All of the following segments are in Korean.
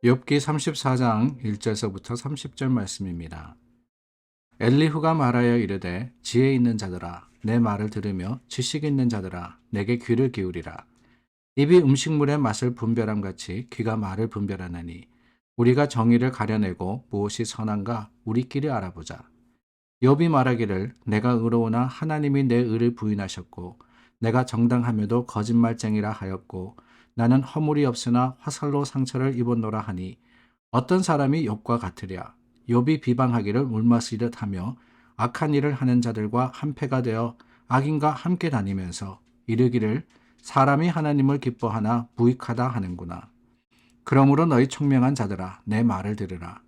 욥기 34장 1절서부터 30절 말씀입니다. 엘리후가 말하여 이르되 지혜 있는 자들아 내 말을 들으며 지식 있는 자들아 내게 귀를 기울이라. 입이 음식물의 맛을 분별함 같이 귀가 말을 분별하나니 우리가 정의를 가려내고 무엇이 선한가 우리끼리 알아보자. 욥이 말하기를 내가 의로우나 하나님이 내 의를 부인하셨고 내가 정당하며도 거짓말쟁이라 하였고 나는 허물이 없으나 화살로 상처를 입었노라 하니 어떤 사람이 욥과 같으랴. 욥이 비방하기를 물맛이듯 하며 악한 일을 하는 자들과 한패가 되어 악인과 함께 다니면서 이르기를 사람이 하나님을 기뻐하나 무익하다 하는구나. 그러므로 너희 총명한 자들아 내 말을 들으라.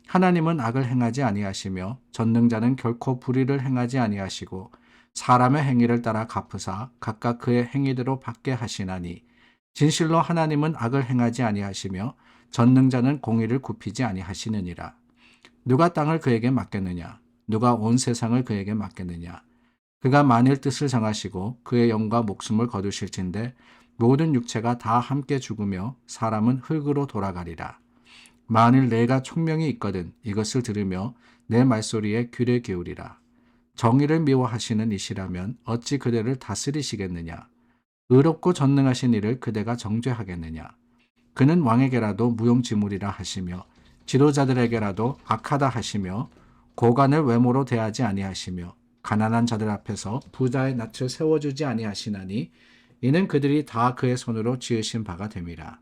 하나님은 악을 행하지 아니하시며 전능자는 결코 불의를 행하지 아니하시고 사람의 행위를 따라 갚으사 각각 그의 행위대로 받게 하시나니 진실로 하나님은 악을 행하지 아니하시며 전능자는 공의를 굽히지 아니하시느니라. 누가 땅을 그에게 맡겼느냐? 누가 온 세상을 그에게 맡겼느냐? 그가 만일 뜻을 정하시고 그의 영과 목숨을 거두실진데 모든 육체가 다 함께 죽으며 사람은 흙으로 돌아가리라. 만일 내가 총명이 있거든 이것을 들으며 내 말소리에 귀를 기울이라. 정의를 미워하시는 이시라면 어찌 그대를 다스리시겠느냐? 의롭고 전능하신 이를 그대가 정죄하겠느냐? 그는 왕에게라도 무용지물이라 하시며 지도자들에게라도 악하다 하시며 고관을 외모로 대하지 아니하시며 가난한 자들 앞에서 부자의 낯을 세워주지 아니하시나니 이는 그들이 다 그의 손으로 지으신 바가 됨이라.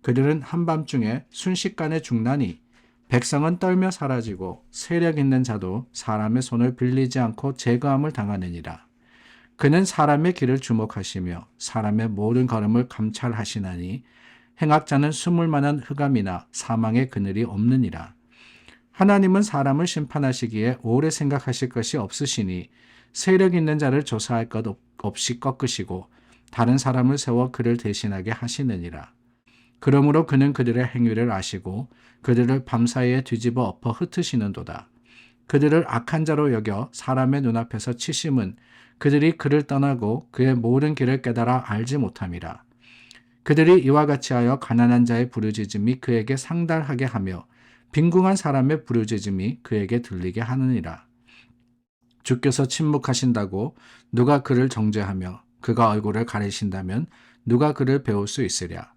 그들은 한밤중에 순식간에 죽나니 백성은 떨며 사라지고 세력 있는 자도 사람의 손을 빌리지 않고 제거함을 당하느니라. 그는 사람의 길을 주목하시며 사람의 모든 걸음을 감찰하시나니 행악자는 숨을 만한 흑암이나 사망의 그늘이 없느니라. 하나님은 사람을 심판하시기에 오래 생각하실 것이 없으시니 세력 있는 자를 조사할 것 없이 꺾으시고 다른 사람을 세워 그를 대신하게 하시느니라. 그러므로 그는 그들의 행위를 아시고 그들을 밤사이에 뒤집어 엎어 흩으시는도다. 그들을 악한 자로 여겨 사람의 눈앞에서 치심은 그들이 그를 떠나고 그의 모든 길을 깨달아 알지 못함이라. 그들이 이와 같이 하여 가난한 자의 부르짖음이 그에게 상달하게 하며 빈궁한 사람의 부르짖음이 그에게 들리게 하느니라. 주께서 침묵하신다고 누가 그를 정죄하며 그가 얼굴을 가리신다면 누가 그를 배울 수 있으랴.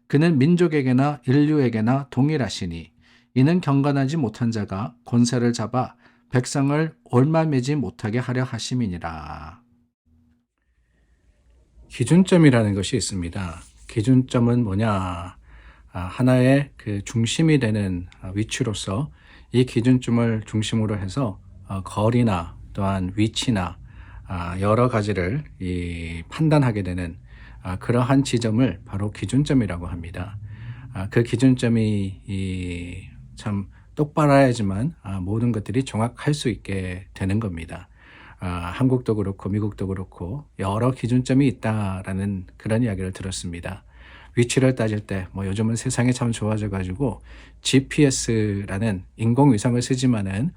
그는 민족에게나 인류에게나 동일하시니 이는 경건하지 못한 자가 권세를 잡아 백성을 올마매지 못하게 하려 하심이니라. 기준점이라는 것이 있습니다. 기준점은 뭐냐? 하나의 그 중심이 되는 위치로서 이 기준점을 중심으로 해서 거리나 또한 위치나 여러 가지를 판단하게 되는 그러한 지점을 바로 기준점이라고 합니다. 그 기준점이 참 똑바라야지만 모든 것들이 정확할 수 있게 되는 겁니다. 한국도 그렇고 미국도 그렇고 여러 기준점이 있다라는 그런 이야기를 들었습니다. 위치를 따질 때 요즘은 세상이 참 좋아져 가지고 GPS라는 인공위성을 쓰지만은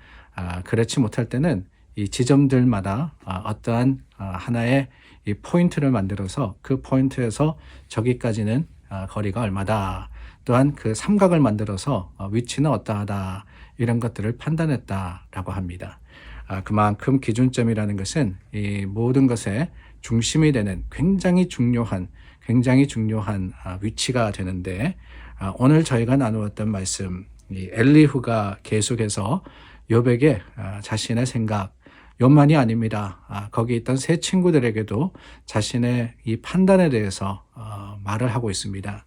그렇지 못할 때는 이 지점들마다 어떠한 하나의 이 포인트를 만들어서 그 포인트에서 저기까지는 거리가 얼마다, 또한 그 삼각을 만들어서 위치는 어떠하다, 이런 것들을 판단했다라고 합니다. 그만큼 기준점이라는 것은 이 모든 것의 중심이 되는 굉장히 중요한 위치가 되는데, 오늘 저희가 나누었던 말씀, 이 엘리후가 계속해서 욥에게 자신의 생각, 욥만이 아닙니다. 거기 있던 세 친구들에게도 자신의 이 판단에 대해서 말을 하고 있습니다.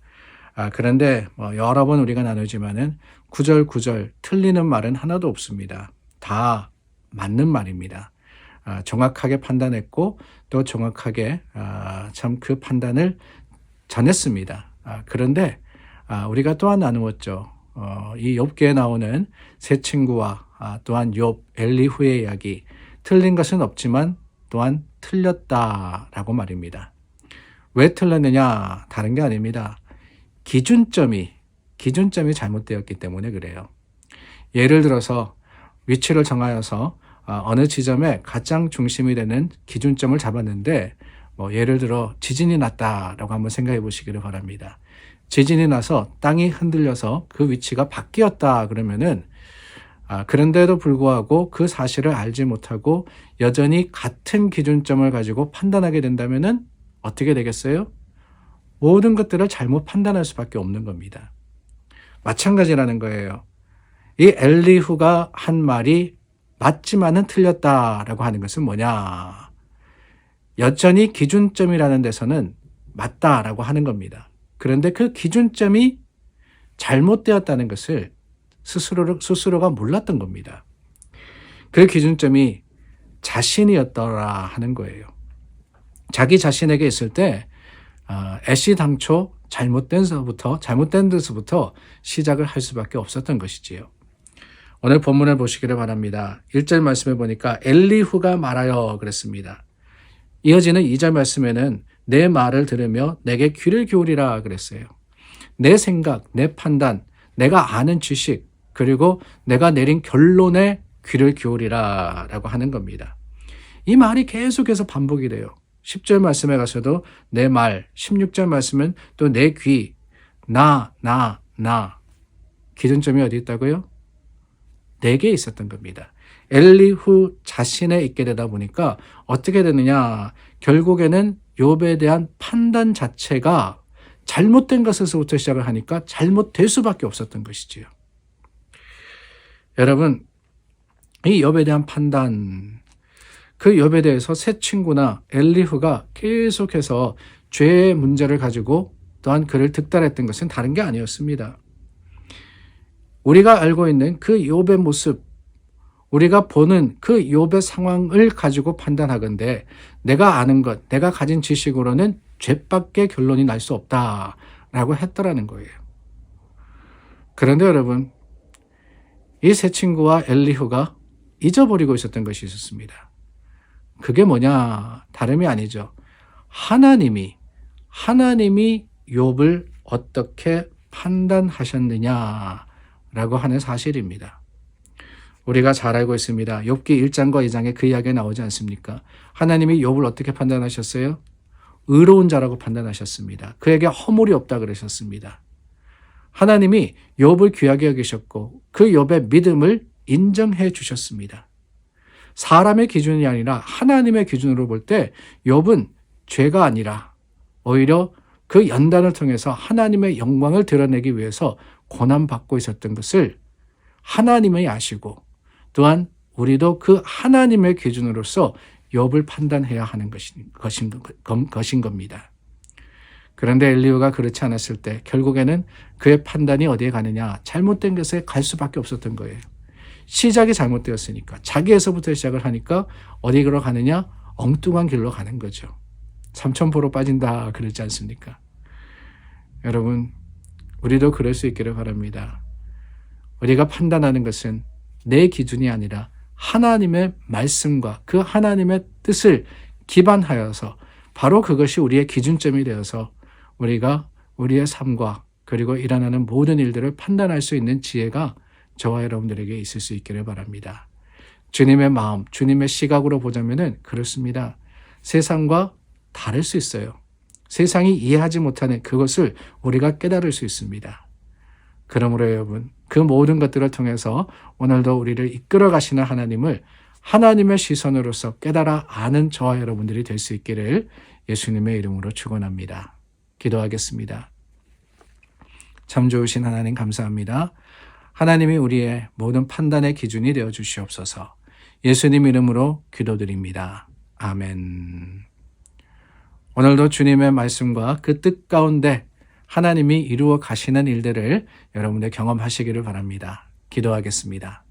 그런데 여러 번 우리가 나누지만은 구절구절 틀리는 말은 하나도 없습니다. 다 맞는 말입니다. 정확하게 판단했고 또 정확하게 참 그 판단을 전했습니다. 그런데 우리가 또한 나누었죠. 이 욥기에 나오는 세 친구와 또한 욥, 엘리후의 이야기, 틀린 것은 없지만 또한 틀렸다라고 말입니다. 왜 틀렸느냐? 다른 게 아닙니다. 기준점이 잘못되었기 때문에 그래요. 예를 들어서 위치를 정하여서 어느 지점에 가장 중심이 되는 기준점을 잡았는데 예를 들어 지진이 났다라고 한번 생각해 보시기를 바랍니다. 지진이 나서 땅이 흔들려서 그 위치가 바뀌었다 그러면은 그런데도 불구하고 그 사실을 알지 못하고 여전히 같은 기준점을 가지고 판단하게 된다면은 어떻게 되겠어요? 모든 것들을 잘못 판단할 수밖에 없는 겁니다. 마찬가지라는 거예요. 이 엘리후가 한 말이 맞지만은 틀렸다라고 하는 것은 뭐냐? 여전히 기준점이라는 데서는 맞다라고 하는 겁니다. 그런데 그 기준점이 잘못되었다는 것을 스스로가 몰랐던 겁니다. 그 기준점이 자신이었더라 하는 거예요. 자기 자신에게 있을 때 애시당초 잘못된 데서부터 시작을 할 수밖에 없었던 것이지요. 오늘 본문을 보시기를 바랍니다. 1절 말씀에 보니까 엘리후가 말하여 그랬습니다. 이어지는 2절 말씀에는 내 말을 들으며 내게 귀를 기울이라 그랬어요. 내 생각, 내 판단, 내가 아는 지식, 그리고 내가 내린 결론에 귀를 기울이라 라고 하는 겁니다. 이 말이 계속해서 반복이 돼요. 10절 말씀에 가서도 내 말, 16절 말씀은 또 내 귀, 나. 기준점이 어디 있다고요? 내게 있었던 겁니다. 엘리후 자신에 있게 되다 보니까 어떻게 되느냐? 결국에는 욥에 대한 판단 자체가 잘못된 것에서부터 시작을 하니까 잘못될 수밖에 없었던 것이지요. 여러분, 이 욥에 대한 판단, 그 욥에 대해서 세 친구나 엘리후가 계속해서 죄의 문제를 가지고 또한 그를 득달했던 것은 다른 게 아니었습니다. 우리가 알고 있는 그 욥의 모습, 우리가 보는 그 욥의 상황을 가지고 판단하건대 내가 아는 것, 내가 가진 지식으로는 죄밖에 결론이 날 수 없다라고 했더라는 거예요. 그런데 여러분, 이 세 친구와 엘리후가 잊어버리고 있었던 것이 있었습니다. 그게 뭐냐? 다름이 아니죠. 하나님이 욥을 어떻게 판단하셨느냐라고 하는 사실입니다. 우리가 잘 알고 있습니다. 욥기 1장과 2장에 그 이야기가 나오지 않습니까? 하나님이 욥을 어떻게 판단하셨어요? 의로운 자라고 판단하셨습니다. 그에게 허물이 없다 그러셨습니다. 하나님이 욥을 귀하게 여기셨고 그 욥의 믿음을 인정해 주셨습니다. 사람의 기준이 아니라 하나님의 기준으로 볼 때 욥은 죄가 아니라 오히려 그 연단을 통해서 하나님의 영광을 드러내기 위해서 고난받고 있었던 것을 하나님이 아시고 또한 우리도 그 하나님의 기준으로서 욥을 판단해야 하는 것인 겁니다. 그런데 엘리후가 그렇지 않았을 때 결국에는 그의 판단이 어디에 가느냐? 잘못된 것에 갈 수밖에 없었던 거예요. 시작이 잘못되었으니까 자기에서부터 시작을 하니까 어디로 가느냐? 엉뚱한 길로 가는 거죠. 삼천포로 빠진다 그러지 않습니까? 여러분, 우리도 그럴 수 있기를 바랍니다. 우리가 판단하는 것은 내 기준이 아니라 하나님의 말씀과 그 하나님의 뜻을 기반하여서 바로 그것이 우리의 기준점이 되어서 우리가 우리의 삶과 그리고 일어나는 모든 일들을 판단할 수 있는 지혜가 저와 여러분들에게 있을 수 있기를 바랍니다. 주님의 마음, 주님의 시각으로 보자면은 그렇습니다. 세상과 다를 수 있어요. 세상이 이해하지 못하는 그것을 우리가 깨달을 수 있습니다. 그러므로 여러분, 그 모든 것들을 통해서 오늘도 우리를 이끌어 가시는 하나님을 하나님의 시선으로서 깨달아 아는 저와 여러분들이 될 수 있기를 예수님의 이름으로 축원합니다. 기도하겠습니다. 참 좋으신 하나님 감사합니다. 하나님이 우리의 모든 판단의 기준이 되어 주시옵소서. 예수님 이름으로 기도드립니다. 아멘. 오늘도 주님의 말씀과 그 뜻 가운데 하나님이 이루어 가시는 일들을 여러분들 경험하시기를 바랍니다. 기도하겠습니다.